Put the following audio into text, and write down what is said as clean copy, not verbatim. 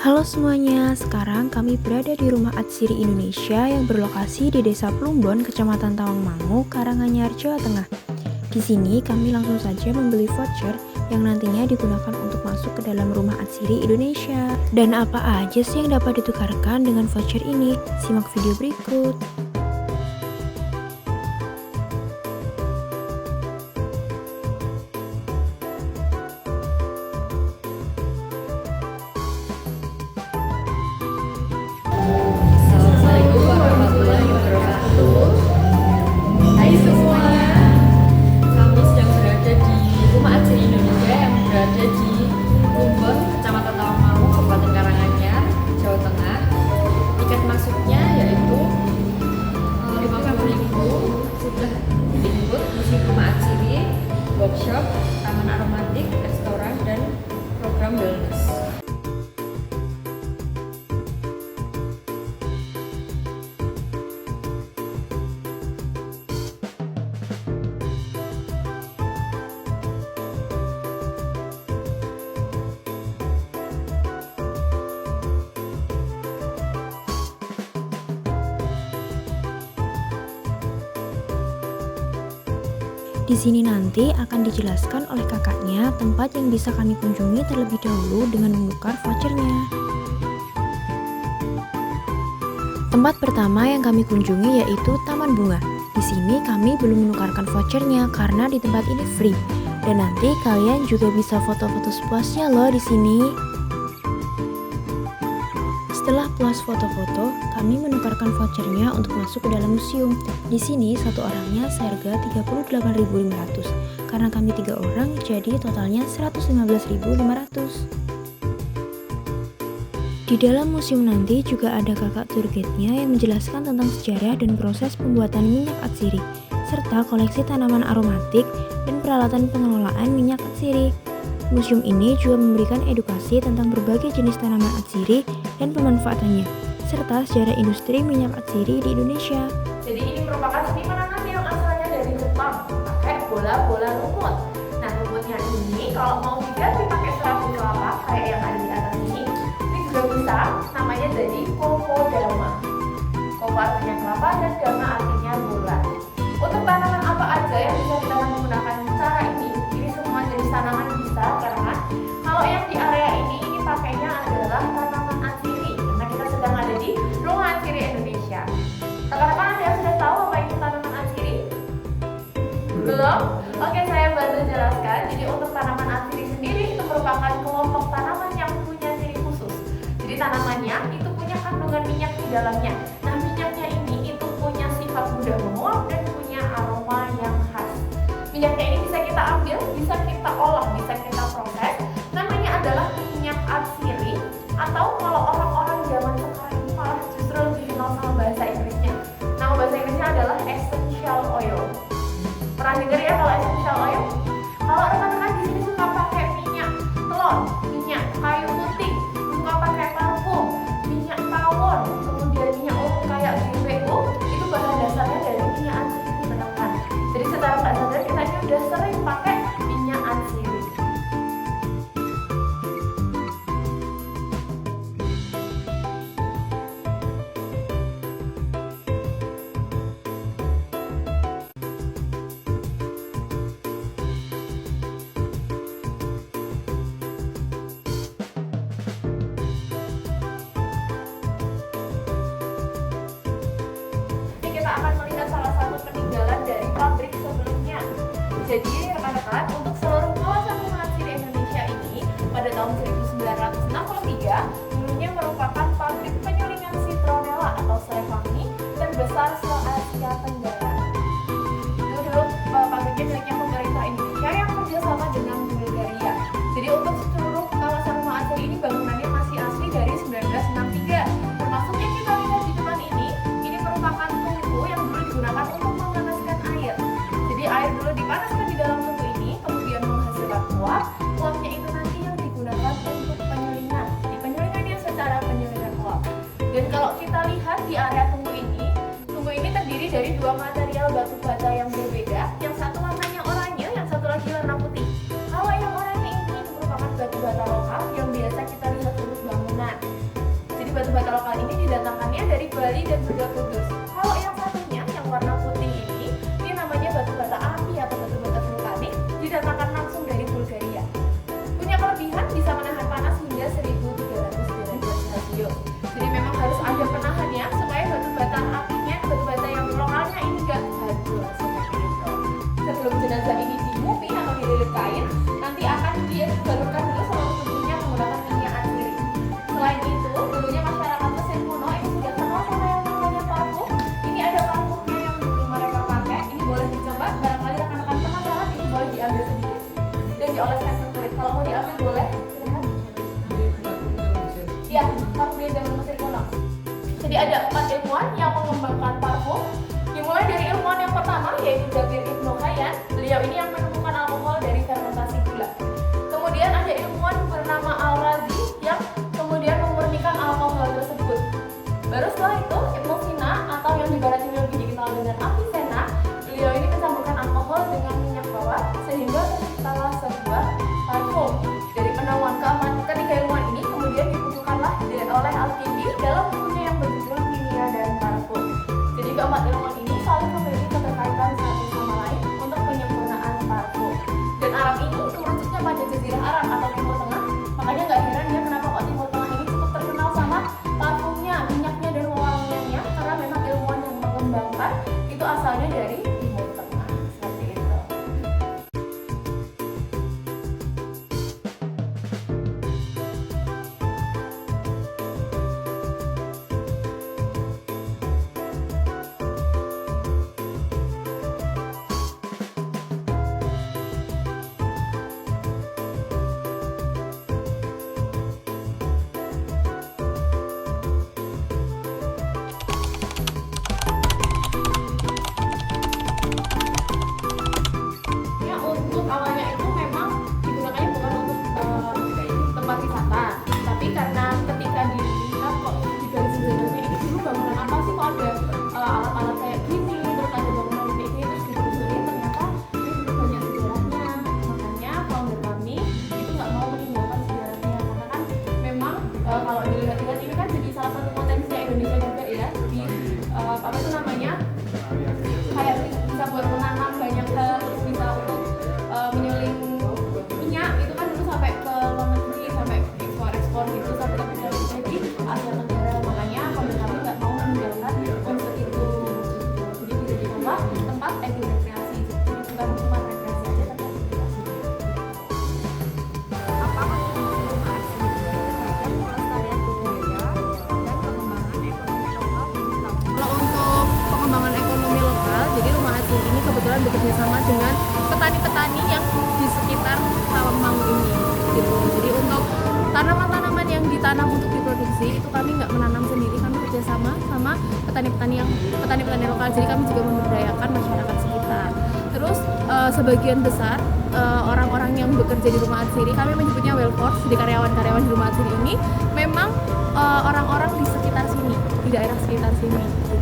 Halo semuanya, sekarang kami berada di Rumah Atsiri Indonesia yang berlokasi di Desa Plumbon, Kecamatan Tawangmangu, Karanganyar, Jawa Tengah. Di sini kami langsung saja membeli voucher yang nantinya digunakan untuk masuk ke dalam Rumah Atsiri Indonesia. Dan apa aja sih yang dapat ditukarkan dengan voucher ini? Simak video berikut. Assalamualaikum warahmatullahi wabarakatuh. Hai semuanya, kami sedang berada di Rumah Atsiri Indonesia yang berada di Plumbon, Kecamatan Tawangmangu, Kabupaten Karanganyar, Jawa Tengah. Tiket masuknya yaitu 50.000. Sudah include museum Rumah Atsiri, workshop, taman aromatik, restoran, dan program wellness. Di sini nanti akan dijelaskan oleh kakaknya tempat yang bisa kami kunjungi terlebih dahulu dengan menukar vouchernya. Tempat pertama yang kami kunjungi yaitu Taman Bunga. Di sini kami belum menukarkan vouchernya karena di tempat ini free. Dan nanti kalian juga bisa foto-foto sepuasnya loh di sini. Setelah puas foto-foto, kami menukarkan vouchernya untuk masuk ke dalam museum. Di sini satu orangnya seharga 38.500. Karena kami 3 orang, jadi totalnya 115.500. Di dalam museum nanti juga ada kakak tour guide-nya yang menjelaskan tentang sejarah dan proses pembuatan minyak atsiri, serta koleksi tanaman aromatik dan peralatan pengelolaan minyak atsiri. Museum ini juga memberikan edukasi tentang berbagai jenis tanaman atsiri dan pemanfaatannya, serta sejarah industri minyak atsiri di Indonesia. Jadi ini merupakan seni menanam yang asalnya dari Jepang, pakai bola-bola lumut. Nah, lumutnya ini kalau mau diganti pakai serabut kelapa kayak yang ada di atas ini juga bisa. Namanya jadi kokodama. Koko artinya kelapa dan dama artinya bola. Untuk tanaman apa aja yang bisa kita menggunakan cara ini semua jenis tanaman bisa, karena kalau yang di area ini pakainya adalah tanaman atsiri karena kita sedang ada di Rumah Atsiri Indonesia. Rekan-rekan ada yang sudah tahu apa itu tanaman atsiri? Belum? Oke, saya bantu jelaskan. Jadi untuk tanaman atsiri sendiri itu merupakan kelompok tanaman yang punya ciri khusus. Jadi tanamannya itu punya kandungan minyak di dalamnya. Nah, minyaknya ini itu punya sifat mudah menguap dan punya aroma yang khas. Minyaknya ini bisa kita ambil, bisa kita olah, bisa kita proses. Namanya adalah minyak atsiri, atau kalau orang-orang zaman sekarang ini malah justru lebih kenal sama bahasa Inggrisnya. Nama bahasa Inggrisnya adalah essential oil. Pernah dengar ya kalau essential oil? Kalau rekan-rekan di sini suka pakai minyak telur, minyak kayu putih, suka pakai parfum, minyak tawon, kemudian minyak ungu kayak BPO, itu bahan dasarnya dari minyak atsiri, teman-teman. Jadi secara nggak sadar kita ini udah sering pakai minyak atsiri. Kita akan melihat salah satu peninggalan dari pabrik sebelumnya. Jadi rekan-rekan, untuk seluruh kawasan Rumah Atsiri Indonesia ini pada tahun 1963 dulunya merupakan pabrik penyulingan citronella atau serai wangi terbesar se-Asia Tenggara. Dulu pabriknya miliknya pemerintah Indonesia yang kerjasama dengan Bulgaria. Jadi untuk seluruh kawasan Rumah Atsiri ini bangunannya masih asli dari 1963. Termasuk yang kita lihat di depan ini merupakan tungku yang dulu digunakan untuk memanaskan air. Jadi air dulu dipanaskan di dalam tungku ini, kemudian menghasilkan uap. Uapnya itu nanti yang digunakan untuk penyulingan. Jadi penyulingan yang secara penyulingan uap. Dan kalau kita lihat di area tungku ini terdiri dari dua material batu bata yang berbeda. Yang satu warnanya oranye, yang satu lagi warna putih. Kalau yang oranye ini merupakan batu bata lokal yang biasa kita lihat untuk bangunan. didatangkannya dari Bali dan juga Kudus. Kalau yang satunya, yang warna putih ini namanya batu bata api atau batu bata vulkanik, didatangkan langsung dari Bulgaria. Punya kelebihan bisa menahan panas hingga 1300 derajat Celcius. Jadi memang harus ada penahannya supaya batu bata apinya, batu bata yang lokalnya ini gak hancur seperti itu. Sebelum jenazah ini dimupi atau dililit kain, nanti akan dibalurkan dulu seluruh tubuhnya menggunakan minyak atsiri. Selain itu, dulunya masyarakat Mesir kuno ini sudah kenal sama yang namanya parfum. Ini ada parfumnya yang dulu mereka pakai. Ini boleh dicoba, barangkali rekan-rekan penasaran, ini boleh diambil sedikit dan dioleskan ke kulit. Kalau mau diambil boleh, silakan. Iya, parfum dari zaman Mesir kuno. Jadi ada 4 ilmuwan yang mengembangkan parfum. Dimulai dari ilmuwan yang pertama yaitu Jabir Ibnu Hayyan. Beliau ini yang menemukan alkohol dari fermentasi gula. Kemudian ada ilmuwan bernama Al-Razi yang kemudian memurnikan alkohol tersebut. Baru setelah itu Ibnu Sina atau yang di barat ini lebih dikenal dengan Avicenna. Beliau ini mencampurkan alkohol dengan minyak bawang sehingga terciptalah sebuah parfum. Dari penemuan ketiga ilmuwan ini kemudian dibukukanlah oleh Al-Kindi dalam bukunya yang berjudul Kimia dan Parfum. Jadi keempat ilmuwan ini saling memiliki keterkaitan satu sama lain untuk penyempurnaan parfum. Dan Arab ini merucuknya pada Jazirah Arab atau Timur Tengah. Makanya nggak heran ya kenapa kok Timur Tengah ini cukup terkenal sama parfumnya, minyaknya dan wewangiannya, karena memang ilmuwan yang mengembangkan itu asalnya dari Timur Tengah. Seperti itu. Ya, untuk awalnya itu memang digunakannya bukan untuk tempat wisata, tapi karena ketika dilihat kok di garis sejarahnya ini dulu bangunan apa sih, kok ada alat-alat kayak gini, terus ada bangunan kayak gini, terus ditelusuri ternyata ini dulu banyak sejarahnya. Makanya founder kami itu nggak mau meninggalkan sejarahnya, karena kan memang kalau dilihat-lihat ini kan jadi salah satu potensinya Indonesia juga ya di apa itu namanya, kayak bisa buat menanam banyak hal, terus bisa untuk menyuling minyak itu kan dulu sampai ke luar negeri, sampai ekspor gitu, sampai ke Indonesia di Asia Tenggara. Makanya pemerintah kami nggak mau meninggalkan konsep itu. Jadi bisa ditambah tempat rekreasi, jadi bukan cuma rekreasi aja tapi edukasi. Apa pelestarian budaya dan pengembangan ekonomi lokal? Kalau untuk pengembangan ekonomi lokal, jadi Rumah Atsiri ini kebetulan bekerja sama dengan petani-petani yang di sekitar Tawangmangu ini gitu. Jadi untuk tanaman-tanaman yang ditanam untuk diproduksi itu kami nggak menanam sendiri, kami kerjasama sama petani-petani lokal. Jadi kami juga memberdayakan masyarakat sekitar. Terus sebagian besar orang-orang yang bekerja di Rumah Atsiri, kami menyebutnya workforce, jadi karyawan-karyawan di Rumah Atsiri ini memang orang-orang di sekitar sini, di daerah sekitar sini gitu.